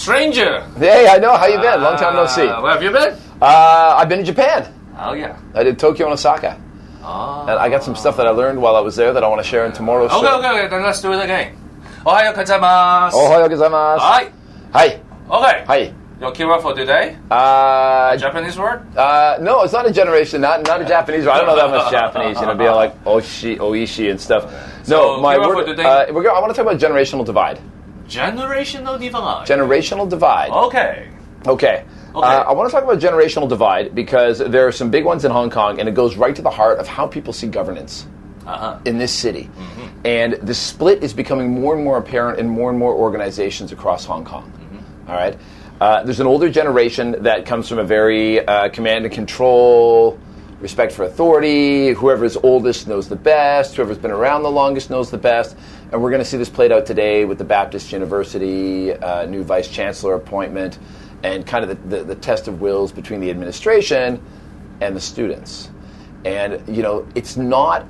Stranger. Hey, I know. How you been? Long time no see. Where have you been? I've been in Japan. Oh, yeah. I did Tokyo and Osaka. And I got some stuff that I learned while I was there that I want to share in tomorrow's show. Okay. Then let's do it again. Ohayou gozaimasu. Ohayou gozaimasu. Hi. Hi. Okay. Hi. Your keyword for today? A Japanese word? No, it's not a generation, not a Japanese word. I don't know that much Japanese, being like oishi and stuff. Okay. No, So, my keyword word, for today? I want to talk about generational divide. Generational divide. Generational divide. Okay. I want to talk about generational divide because there are some big ones in Hong Kong, and it goes right to the heart of how people see governance in this city. Mm-hmm. And the split is becoming more and more apparent in more and more organizations across Hong Kong. Mm-hmm. All right? There's an older generation that comes from a very command and control, respect for authority. Whoever's oldest knows the best. Whoever's been around the longest knows the best. And we're going to see this played out today with the Baptist University, new vice chancellor appointment, and kind of the test of wills between the administration and the students. And, it's not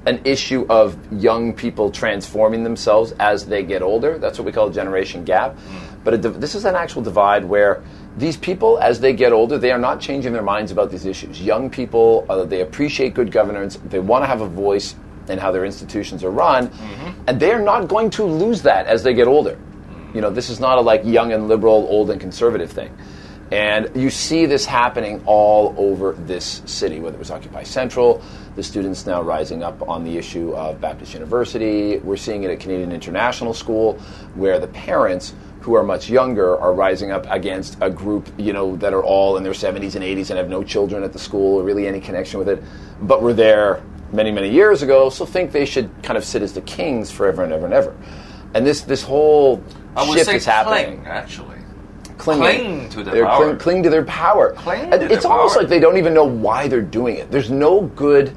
an issue of young people transforming themselves as they get older. That's what we call a generation gap. But this is an actual divide where these people, as they get older, they are not changing their minds about these issues. Young people, they appreciate good governance. They want to have a voice in how their institutions are run. And they are not going to lose that as they get older. This is not a young and liberal, old and conservative thing. And you see this happening all over this city, whether it was Occupy Central, the students now rising up on the issue of Baptist University. We're seeing it at Canadian International School, where the parents who are much younger are rising up against a group, that are all in their 70s and 80s and have no children at the school or really any connection with it, but were there many, many years ago, so think they should kind of sit as the kings forever and ever and ever. And this whole shift is happening. Cling, actually. Cling to their power. Cling to their power. It's almost like they don't even know why they're doing it. There's no good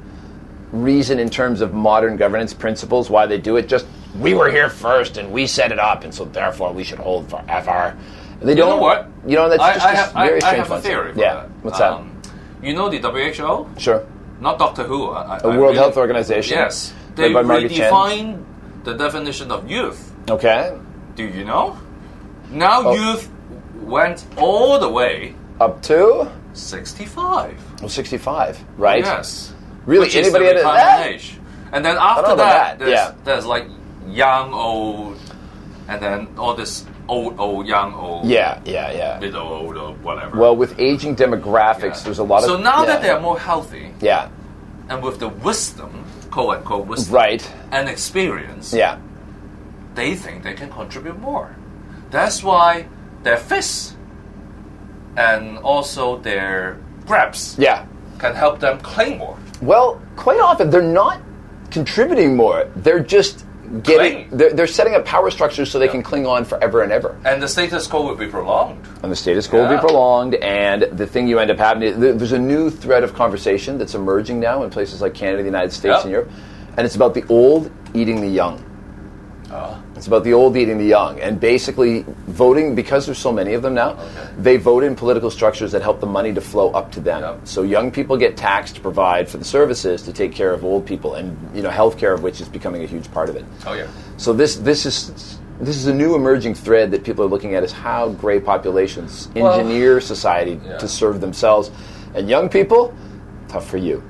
reason in terms of modern governance principles why they do it. Just, we were here first and we set it up, and so therefore we should hold forever. They don't. You know what? That's just very strange. I have a theory for that. What's that? You know the WHO? Sure. Not Doctor Who. World Health Organization? Yes. They redefined the definition of youth. Okay. Do you know? Now youth went all the way up to 65. Oh, 65, right? Yes. Really? Which anybody is the at that age? And then after that, there's like young, old, and then all this old, young, old. Yeah. Middle, old, or whatever. Well, with aging demographics, there's a lot of. So now that they are more healthy. Yeah. And with the wisdom, quote unquote wisdom. Right. And experience. Yeah. They think they can contribute more. That's why their fists and also their grabs can help them cling more. Well, quite often they're not contributing more. They're just they're setting up power structures so they can cling on forever and ever. And the status quo will be prolonged. And the status quo will be prolonged, and the thing you end up having, there's a new thread of conversation that's emerging now in places like Canada, the United States, and Europe, and it's about the old eating the young. It's about the old eating the young, and basically voting, because there's so many of them now, they vote in political structures that help the money to flow up to them. So young people get taxed to provide for the services to take care of old people, and healthcare of which is becoming a huge part of it. So this is a new emerging thread that people are looking at, is how gray populations engineer society to serve themselves, and young people, tough for you.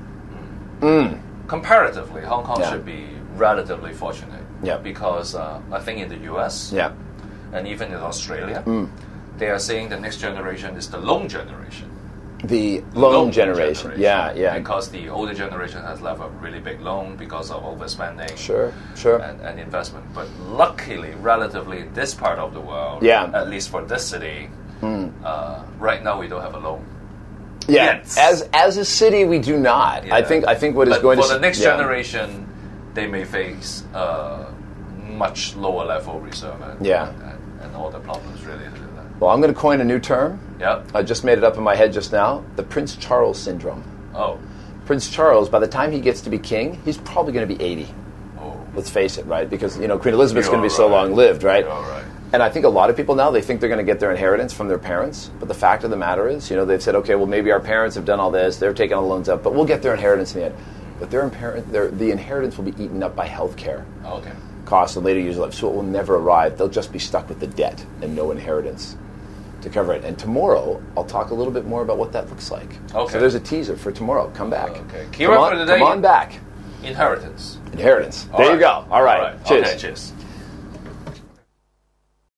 Comparatively, Hong Kong should be relatively fortunate. Because I think in the US and even in Australia, they are saying the next generation is the lone generation. The lone generation. Yeah. Because the older generation has left a really big loan because of overspending. Sure. And investment. But luckily, relatively, this part of the world, at least for this city, right now we don't have a loan. Yeah. As a city, we do not. I think what is going to... For the next generation, they may face much lower level reserve and all the problems related to that. Well, I'm going to coin a new term. I just made it up in my head just now. The Prince Charles syndrome. Prince Charles, by the time he gets to be king, he's probably going to be 80. Let's face it, right? Because, Queen Elizabeth's going to be so long-lived, right? And I think a lot of people now, they think they're going to get their inheritance from their parents. But the fact of the matter is, they've said, okay, well, maybe our parents have done all this. They're taking all the loans out. But we'll get their inheritance in the end. But the inheritance will be eaten up by health care costs in later years of life, so it will never arrive. They'll just be stuck with the debt and no inheritance. to cover it. And tomorrow, I'll talk a little bit more about what that looks like. Okay. So there's a teaser for tomorrow. Come back. Okay. Keyword for the day. Come on back. Inheritance. There you go. All right. Cheers. Okay, cheers.